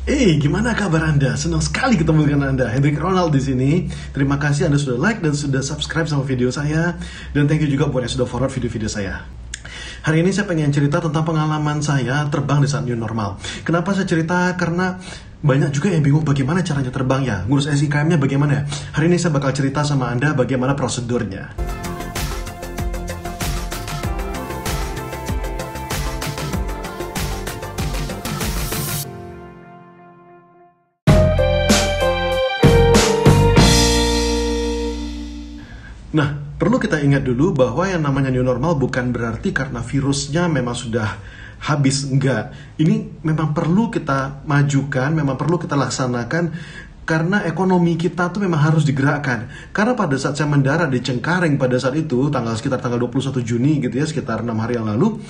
Gimana kabar Anda? Senang sekali ketemu dengan Anda. Hendrik Ronald di sini. Terima kasih Anda sudah like dan sudah subscribe sama video saya. Dan thank you juga buat yang sudah forward video-video saya. Hari ini saya pengen cerita tentang pengalaman saya terbang di saat new normal. Kenapa saya cerita? Karena banyak juga yang bingung bagaimana caranya terbang ya. Ngurus SIKM-nya bagaimana ya. Hari ini saya bakal cerita sama Anda bagaimana prosedurnya. Nah, perlu kita ingat dulu bahwa yang namanya new normal bukan berarti karena virusnya memang sudah habis, enggak. Ini memang perlu kita majukan, memang perlu kita laksanakan karena ekonomi kita tuh memang harus digerakkan. Karena pada saat saya mendarat di Cengkareng pada saat itu, sekitar tanggal 21 Juni gitu ya, sekitar 6 hari yang lalu,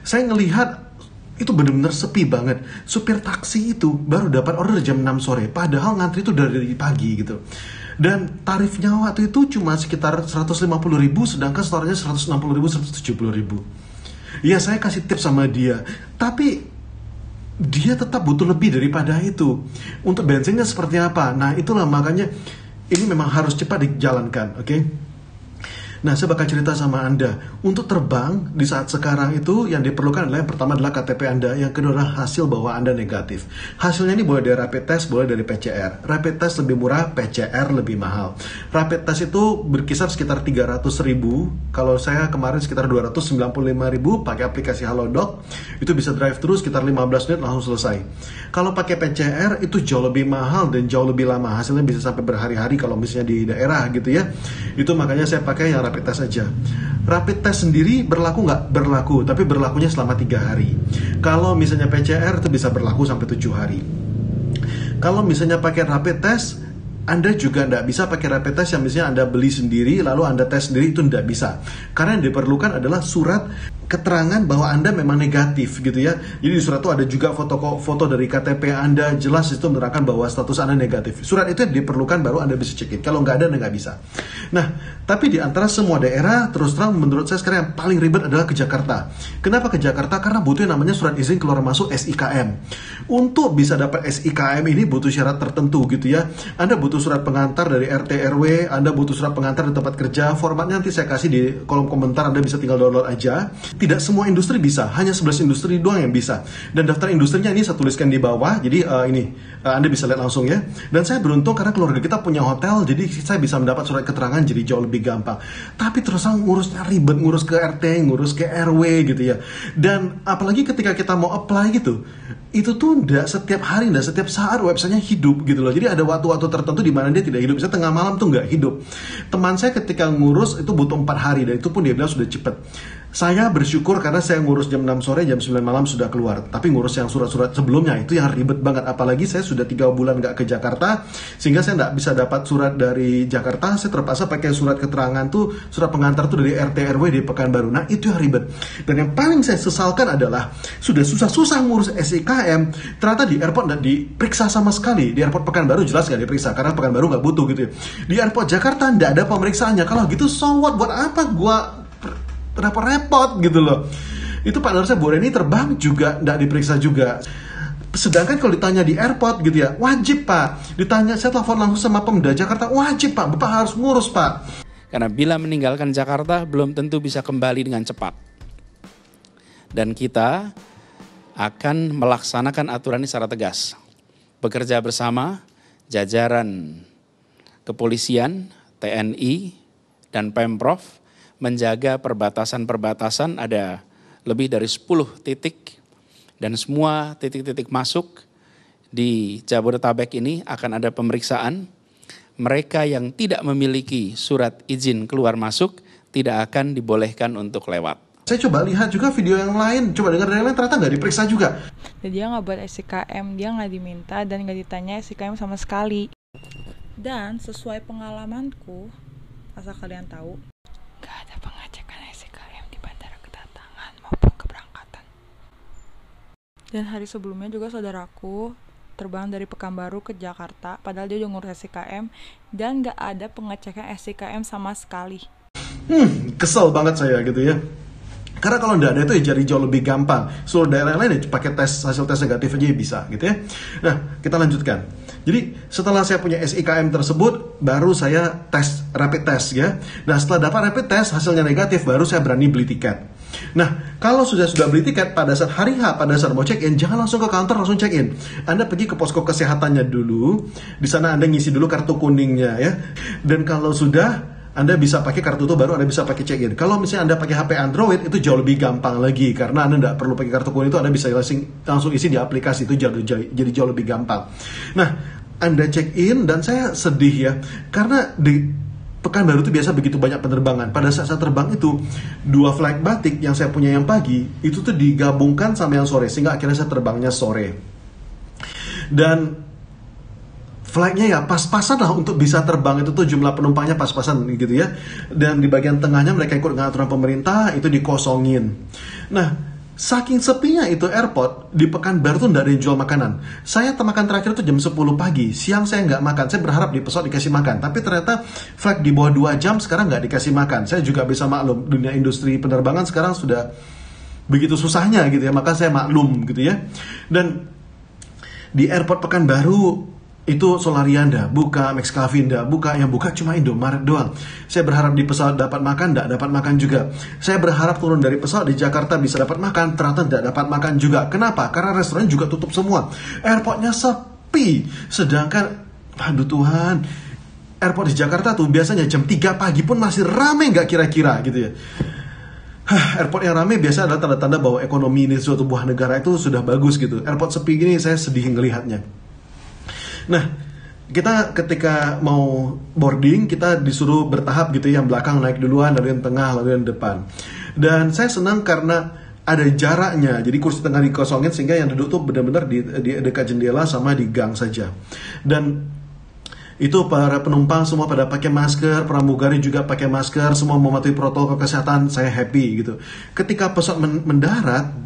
saya ngelihat itu benar-benar sepi banget. Supir taksi itu baru dapat order jam 6 sore, padahal ngantri itu dari pagi gitu. Dan tarifnya waktu itu cuma sekitar 150.000, sedangkan store-nya 160.000, 170.000. Ya saya kasih tips sama dia, tapi dia tetap butuh lebih daripada itu. Untuk bensinnya seperti apa? Nah itulah makanya ini memang harus cepat dijalankan, oke? Nah, saya bakal cerita sama Anda. Untuk terbang di saat sekarang itu yang diperlukan adalah yang pertama adalah KTP Anda, yang kedua adalah hasil bahwa Anda negatif. Hasilnya ini boleh dari rapid test, boleh dari PCR. Rapid test lebih murah, PCR lebih mahal. Rapid test itu berkisar sekitar 300.000. Kalau saya kemarin sekitar 295.000 pakai aplikasi Halodoc. Itu bisa drive thru sekitar 15 menit langsung selesai. Kalau pakai PCR itu jauh lebih mahal dan jauh lebih lama. Hasilnya bisa sampai berhari-hari kalau misalnya di daerah gitu ya. Itu makanya saya pakai yang rapid test aja. Rapid test sendiri berlaku nggak? Berlaku, tapi berlakunya selama 3 hari. Kalau misalnya PCR itu bisa berlaku sampai 7 hari. Kalau misalnya pakai rapid test, Anda juga nggak bisa pakai rapid test yang misalnya Anda beli sendiri lalu Anda tes sendiri, itu nggak bisa. Karena yang diperlukan adalah surat keterangan bahwa Anda memang negatif gitu ya. Jadi di surat itu ada juga foto dari KTP Anda, jelas itu menerangkan bahwa status Anda negatif. Surat itu diperlukan baru Anda bisa cekin. Kalau nggak ada, Anda nggak bisa. Nah, tapi di antara semua daerah, terus terang menurut saya sekarang yang paling ribet adalah ke Jakarta. Kenapa ke Jakarta? Karena butuh yang namanya surat izin keluar masuk SIKM. Untuk bisa dapat SIKM ini butuh syarat tertentu gitu ya. Anda butuh surat pengantar dari RT RW, Anda butuh surat pengantar di tempat kerja. Formatnya nanti saya kasih di kolom komentar, Anda bisa tinggal download aja. Tidak semua industri bisa, hanya 11 industri doang yang bisa. Dan daftar industrinya ini saya tuliskan di bawah, jadi Anda bisa lihat langsung ya. Dan saya beruntung karena keluarga kita punya hotel, jadi saya bisa mendapat surat keterangan jadi jauh lebih gampang. Tapi terus ngurusnya ribet, ngurus ke RT, ngurus ke RW gitu ya. Dan apalagi ketika kita mau apply gitu, itu tuh nggak setiap hari, nggak setiap saat websitenya hidup gitu loh. Jadi ada waktu-waktu tertentu di mana dia tidak hidup. Misalnya tengah malam tuh nggak hidup. Teman saya ketika ngurus itu butuh 4 hari, dan itu pun dia bilang sudah cepet. Saya bersyukur karena saya ngurus jam 6 sore, jam 9 malam sudah keluar. Tapi ngurus yang surat-surat sebelumnya itu yang ribet banget. Apalagi saya sudah 3 bulan nggak ke Jakarta, sehingga saya nggak bisa dapat surat dari Jakarta. Saya terpaksa pakai surat keterangan tuh, surat pengantar tuh dari RT RW di Pekanbaru. Nah itu yang ribet. Dan yang paling saya sesalkan adalah sudah susah-susah ngurus SIKM, ternyata di airport nggak diperiksa sama sekali. Di airport Pekanbaru jelas nggak diperiksa karena Pekanbaru nggak butuh gitu ya. Di airport Jakarta nggak ada pemeriksaannya. Kalau gitu so what? Buat apa gua repot-repot gitu loh. Itu partner saya Boreni terbang juga nggak diperiksa juga. Sedangkan kalau ditanya di airport gitu ya, wajib Pak. Ditanya, saya telepon langsung sama Pemda Jakarta, wajib Pak, Bapak harus ngurus Pak. Karena bila meninggalkan Jakarta belum tentu bisa kembali dengan cepat. Dan kita akan melaksanakan aturan ini secara tegas. Bekerja bersama jajaran kepolisian, TNI, dan Pemprov menjaga perbatasan-perbatasan. Ada lebih dari 10 titik, dan semua titik-titik masuk di Jabodetabek ini akan ada pemeriksaan. Mereka yang tidak memiliki surat izin keluar masuk tidak akan dibolehkan untuk lewat. Saya coba lihat juga video yang lain, coba dengar dari yang lain, ternyata nggak diperiksa juga. Dia nggak buat SIKM, dia nggak diminta dan nggak ditanya SIKM sama sekali. Dan sesuai pengalamanku, asal kalian tahu, nggak ada pengecekan SIKM di bandara kedatangan maupun keberangkatan. Dan hari sebelumnya juga saudaraku terbang dari Pekanbaru ke Jakarta, padahal dia udah ngurus SIKM, dan nggak ada pengecekan SIKM sama sekali. Kesel banget saya gitu ya. Karena kalau nggak ada itu ya jadi jauh lebih gampang. Seluruh daerah lain ya pakai hasil tes negatif aja ya bisa gitu ya. Nah, kita lanjutkan. Jadi setelah saya punya SIKM tersebut, baru saya tes rapid test ya. Nah, setelah dapat rapid test hasilnya negatif, baru saya berani beli tiket. Nah, kalau sudah beli tiket pada saat hari H, pada saat mau check-in, jangan langsung ke counter langsung check-in. Anda pergi ke posko kesehatannya dulu. Di sana Anda ngisi dulu kartu kuningnya ya. Dan kalau sudah, Anda bisa pakai kartu itu baru Anda bisa pakai check-in. Kalau misalnya Anda pakai HP Android itu jauh lebih gampang lagi karena Anda tidak perlu pakai kartu kuning itu, Anda bisa langsung isi di aplikasi itu jadi jauh lebih gampang. Nah, Anda check-in dan saya sedih ya karena di Pekanbaru itu biasa begitu banyak penerbangan. Pada saat saya terbang itu 2 flight batik yang saya punya yang pagi itu tuh digabungkan sama yang sore sehingga akhirnya saya terbangnya sore. Dan flightnya ya pas-pasan lah untuk bisa terbang, itu tuh jumlah penumpangnya pas-pasan gitu ya. Dan di bagian tengahnya mereka ikut dengan aturan pemerintah itu dikosongin. Nah, saking sepinya itu airport di Pekanbaru tuh nggak ada yang jual makanan. Saya makan terakhir tuh jam 10 pagi. Siang saya nggak makan. Saya berharap di pesawat dikasih makan. Tapi ternyata flight di bawah 2 jam sekarang nggak dikasih makan. Saya juga bisa maklum dunia industri penerbangan sekarang sudah begitu susahnya gitu ya. Maka saya maklum gitu ya. Dan di airport Pekanbaru itu Solaria ndak buka, McCafe ndak buka, yang buka cuma Indomaret doang. Saya berharap di pesawat dapat makan, ndak dapat makan juga. Saya berharap turun dari pesawat di Jakarta bisa dapat makan, ternyata ndak dapat makan juga. Kenapa? Karena restoran juga tutup semua. Airportnya sepi. Sedangkan, aduh Tuhan, airport di Jakarta tuh biasanya jam 3 pagi pun masih rame nggak kira-kira gitu ya. Airport yang rame biasa adalah tanda-tanda bahwa ekonomi ini suatu buah negara itu sudah bagus gitu. Airport sepi gini saya sedih ngelihatnya. Nah, kita ketika mau boarding, kita disuruh bertahap gitu, yang belakang naik duluan, lalu yang tengah, lalu yang depan. Dan saya senang karena ada jaraknya, jadi kursi tengah dikosongin sehingga yang duduk tuh benar-benar di dekat jendela sama di gang saja. Dan itu para penumpang semua pada pakai masker, pramugari juga pakai masker, semua mematuhi protokol kesehatan, saya happy gitu. Ketika pesawat mendarat,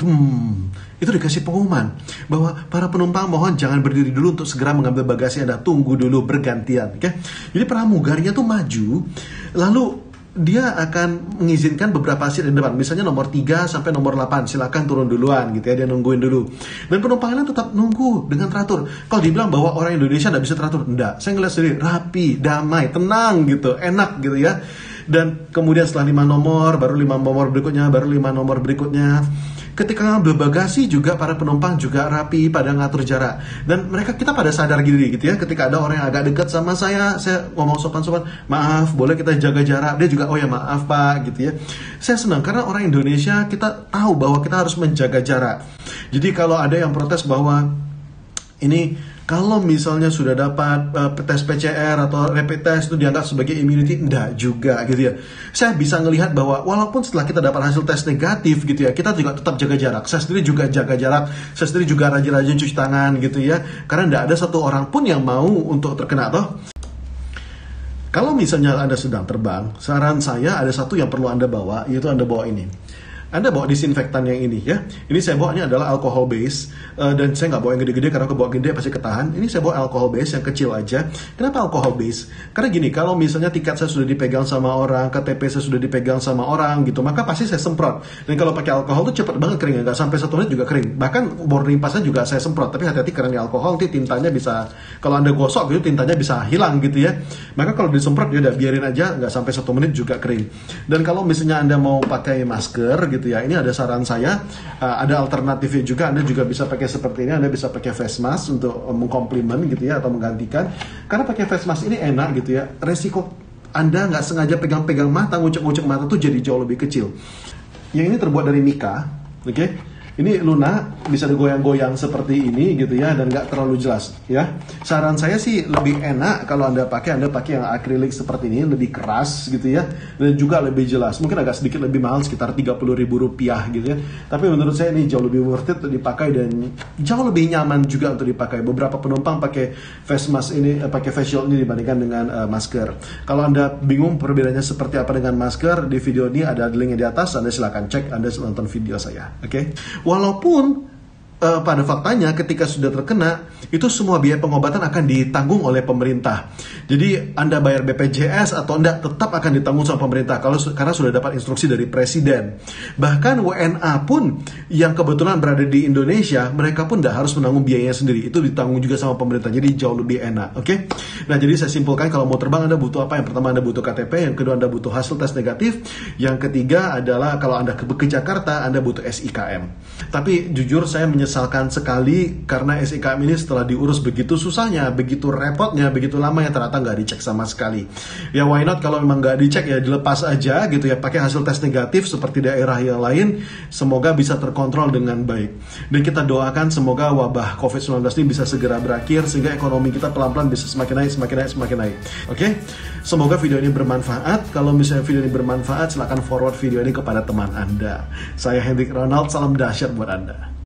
itu dikasih pengumuman bahwa para penumpang mohon jangan berdiri dulu untuk segera mengambil bagasi Anda, tunggu dulu bergantian. Okay? Jadi pramugarinya tuh maju, lalu dia akan mengizinkan beberapa seat di depan, misalnya nomor 3 sampai nomor 8, silakan turun duluan gitu ya, dia nungguin dulu. Dan penumpang lain tetap nunggu dengan teratur. Kalau dibilang bahwa orang Indonesia tidak bisa teratur, enggak. Saya ngeliat sendiri, rapi, damai, tenang gitu, enak gitu ya. Dan kemudian setelah 5 nomor, baru 5 nomor berikutnya, baru 5 nomor berikutnya. Ketika ngambil bagasi juga para penumpang juga rapi, pada ngatur jarak. Dan kita pada sadar diri gitu ya. Ketika ada orang yang agak dekat sama saya ngomong sopan-sopan, maaf, boleh kita jaga jarak. Dia juga, oh ya maaf Pak gitu ya. Saya senang karena orang Indonesia kita tahu bahwa kita harus menjaga jarak. Jadi kalau ada yang protes bahwa ini kalau misalnya sudah dapat tes PCR atau rapid test itu dianggap sebagai immunity, enggak juga gitu ya. Saya bisa ngelihat bahwa walaupun setelah kita dapat hasil tes negatif gitu ya, kita juga tetap jaga jarak. Saya sendiri juga jaga jarak, saya sendiri juga rajin-rajin cuci tangan gitu ya. Karena enggak ada satu orang pun yang mau untuk terkena toh. Kalau misalnya Anda sedang terbang, saran saya ada satu yang perlu Anda bawa, yaitu Anda bawa ini. Anda bawa disinfektan yang ini ya. Ini saya bawanya adalah alcohol base, dan saya nggak bawa yang gede-gede karena kalau bawa gede pasti ketahan. Ini saya bawa alcohol base yang kecil aja. Kenapa alcohol base? Karena gini, kalau misalnya tiket saya sudah dipegang sama orang, KTP saya sudah dipegang sama orang gitu, maka pasti saya semprot. Dan kalau pakai alkohol tuh cepat banget keringnya, nggak sampai 1 menit juga kering. Bahkan boarding passnya juga saya semprot. Tapi hati-hati karena alkohol nanti tintanya bisa, kalau Anda gosok gitu tintanya bisa hilang gitu ya. Maka kalau disemprot ya udah biarin aja, nggak sampai 1 menit juga kering. Dan kalau misalnya Anda mau pakai masker gitu ya, ini ada saran saya, ada alternatifnya juga. Anda juga bisa pakai seperti ini, Anda bisa pakai face mask untuk mengkomplement gitu ya, atau menggantikan. Karena pakai face mask ini enak gitu ya, resiko Anda nggak sengaja pegang-pegang mata, ngucek-ngucek mata tuh jadi jauh lebih kecil. Yang ini terbuat dari mika, oke? Ini lunak, bisa digoyang-goyang seperti ini gitu ya, dan nggak terlalu jelas ya. Saran saya sih lebih enak kalau Anda pakai yang akrilik seperti ini, lebih keras gitu ya, dan juga lebih jelas. Mungkin agak sedikit lebih mahal, sekitar Rp30.000 gitu ya. Tapi menurut saya ini jauh lebih worth it untuk dipakai dan jauh lebih nyaman juga untuk dipakai. Beberapa penumpang pakai face mask ini, pakai face shield ini dibandingkan dengan masker. Kalau Anda bingung perbedaannya seperti apa dengan masker, di video ini ada linknya di atas. Anda silakan cek, Anda nonton video saya, oke? Walaupun pada faktanya ketika sudah terkena, itu semua biaya pengobatan akan ditanggung oleh pemerintah. Jadi Anda bayar BPJS atau enggak, tetap akan ditanggung sama pemerintah karena sudah dapat instruksi dari Presiden. Bahkan WNA pun yang kebetulan berada di Indonesia, mereka pun tidak harus menanggung biayanya sendiri. Itu ditanggung juga sama pemerintah, jadi jauh lebih enak. Oke? Nah, jadi saya simpulkan, kalau mau terbang Anda butuh apa? Yang pertama Anda butuh KTP, yang kedua Anda butuh hasil tes negatif, yang ketiga adalah kalau Anda ke Jakarta, Anda butuh SIKM. Tapi jujur saya menyesalkan sekali karena SIKM ini setelah diurus begitu susahnya, begitu repotnya, begitu lama, yang ternyata nggak dicek sama sekali. Ya why not, kalau memang nggak dicek ya dilepas aja gitu ya, pakai hasil tes negatif seperti daerah yang lain, semoga bisa terkontrol dengan baik. Dan kita doakan semoga wabah COVID-19 ini bisa segera berakhir sehingga ekonomi kita pelan-pelan bisa semakin naik. Oke? Semoga video ini bermanfaat. Kalau misalnya video ini bermanfaat, silahkan forward video ini kepada teman Anda. Saya Hendrik Ronald, salam dahsyat buat Anda.